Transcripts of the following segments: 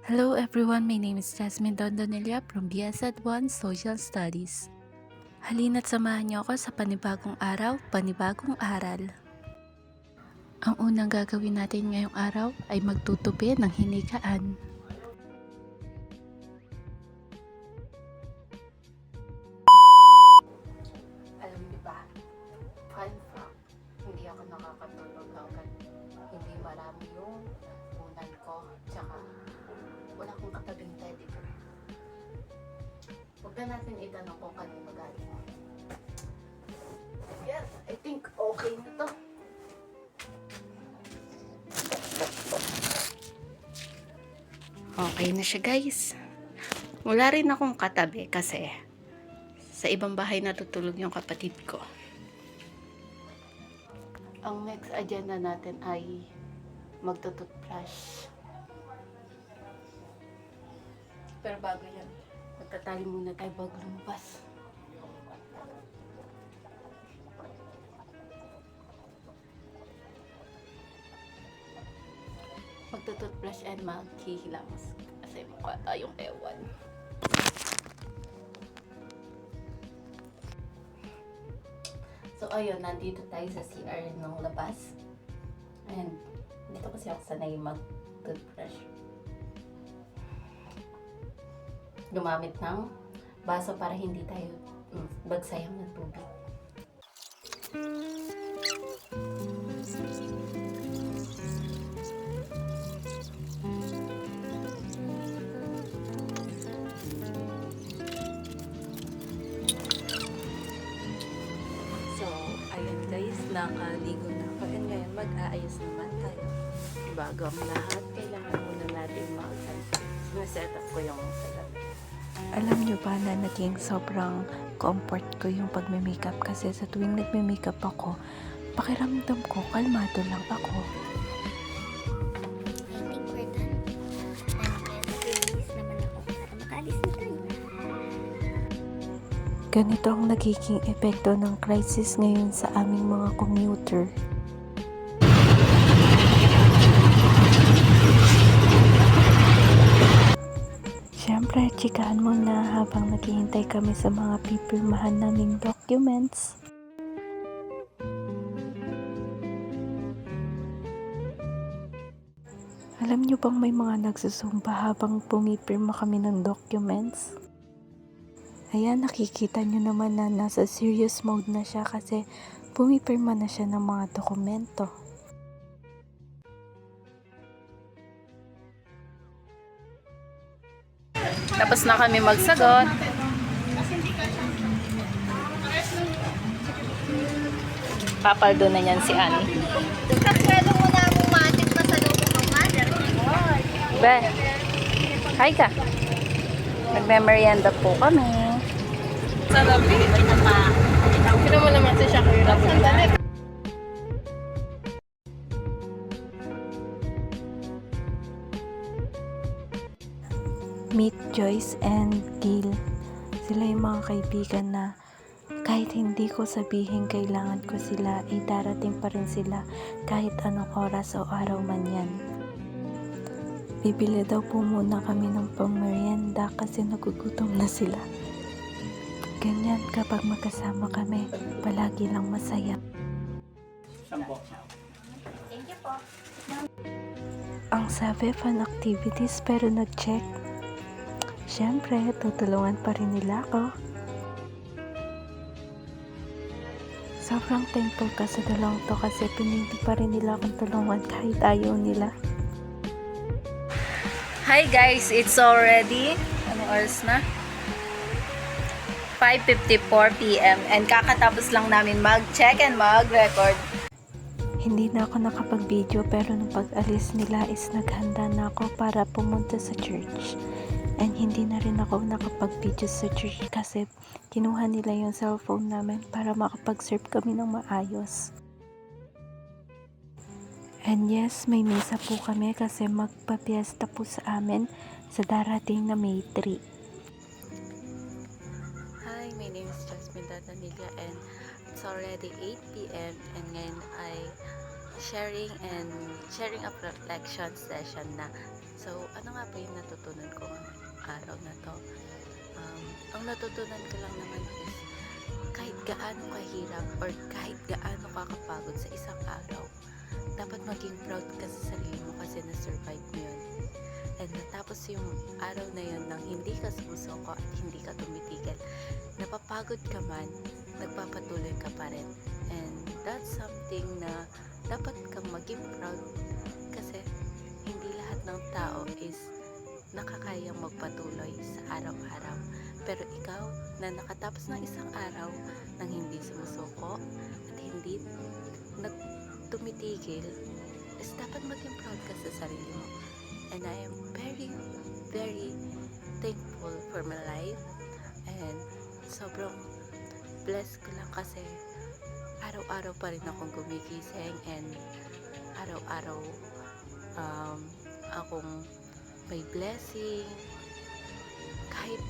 Hello everyone, my name is Jasmine Dondonilla from BS1 Social Studies. Halina't samahan niyo ako sa panibagong araw, panibagong aral. Ang unang gagawin natin ngayong araw ay magtutupi ng hinigaan. Alam niyo ba, fun fact, hindi ako nakakatulog hanggang hindi marami yung unan ko, tsaka wala akong katabing teddy bear. Huwag na natin itanong kung kanino galing. Yes, I think okay na to. Okay na siya guys. Wala rin akong katabi kasi sa ibang bahay natutulog yung kapatid ko. Ang next agenda natin ay magtututbrush. Pero bago yan, magtatali muna tayo bago lumabas. Magtututbrush and maghihilamos kasi mukha tayong ewan. So ayun, nandito tayo sa CR ng labas. And dito kasi ako sanay mag-toothbrush. Gumamit ng baso para hindi tayo bagsayang ng tubig. So, ayun guys, nakaligo na ako. And ngayon, mag-aayos naman tayo. Bago ang lahat, kailangan muna natin mag-set up ko yung salamin. Alam nyo ba na naging sobrang comfort ko yung pagme-makeup kasi sa tuwing nagme-makeup ako, pakiramdam ko, kalmado lang ako. I think we're done. Release naman ako para makaalis na tayo. Ganito ang nagiging epekto ng crisis ngayon sa aming mga commuter. Siyempre, chikahan muna habang naghihintay kami sa mga pipirmahan naming documents. Alam niyo bang may mga nagsusumba habang pumipirma kami ng documents? Ayan, nakikita niyo naman na nasa serious mode na siya kasi pumipirma na siya ng mga dokumento. Tapos na kami magsagot. Papaldo na yan si Annie. Pwede mo na mumatit pa sa loob ng mother. Be, hi ka. Nagme-merienda po kami. Sarap eh. Kino mo naman si Shakira. Meet Joyce and Gil. Sila yung mga kaibigan na kahit hindi ko sabihin kailangan ko sila, ay darating pa rin sila kahit anong oras o araw man yan. Bibili daw po muna kami ng pang-merienda kasi nagugutom na sila. Ganyan kapag magkasama kami, palagi lang masaya. Thank you po. Ang sabi, fun activities pero nag-check. Siyempre, tutulungan pa rin nila ako. Sobrang thankful ka sa dalawang to kasi pinili pa rin nila akong tulungan kahit ayaw nila. Hi guys, it's already, anong oras na? 5:54 PM and kakatapos lang namin mag-check and mag-record. Hindi na ako nakapag-video pero nung pag-alis nila is naghanda na ako para pumunta sa church. And hindi na rin ako nakapag-video sa church kasi kinuha nila yung cellphone namin para makapag-serve kami ng maayos. And yes, may misa po kami kasi magpapiesta po sa amin sa darating na May 3. Hi, my name is Jasmine Dondonilla and it's already 8 PM and ngayon ay sharing a reflection session na So, ano nga ba yung natutunan ko ngayong araw na to? Ang natutunan ko lang naman is kahit gaano kahirap or kahit gaano kakapagod sa isang araw, dapat maging proud ka sa sarili mo kasi na-survive mo yun. And natapos yung araw na yun nang hindi ka sumusuko at hindi ka tumitigil. Napapagod ka man, nagpapatuloy ka pa rin. And that's something na dapat kang maging proud kasi hindi lahat ng tao is nakakayang magpatuloy sa araw-araw. Pero ikaw na nakatapos ng isang araw nang hindi sumusuko at hindi tumitigil, is dapat maging proud ka sa sarili mo. And I am very, very thankful for my life. And sobrang blessed ko lang kasi araw-araw pa rin akong gumigising and araw-araw akong may blessing. Kahit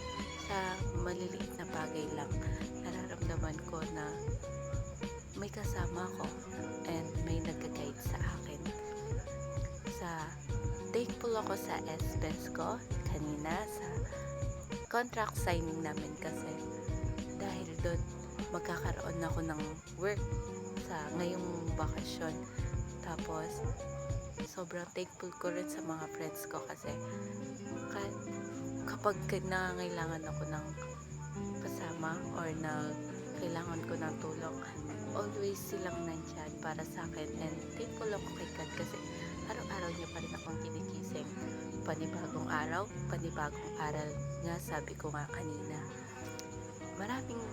sa maliliit na bagay lang, nararamdaman ko na may kasama ko and may nagka-guide sa akin. Thankful ako sa S-Best ko kanina sa contract signing namin kasi dahil doon magkakaroon ako ng work sa ngayong bakasyon. Tapos sobrang thankful ko rin sa mga friends ko kasi kapag nangangailangan ako ng kasama or kailangan ko ng tulong, always silang nandyan para sa akin. And thankful ako kay God kasi araw-araw niya pa rin akong kinigising. Panibagong araw, panibagong aral nga, sabi ko nga kanina. Maraming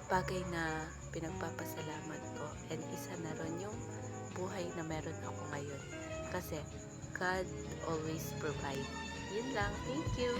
bagay na pinagpapasalamat ko and isa na ron yung buhay na meron ako ngayon kasi God always provide. Yun lang, thank you.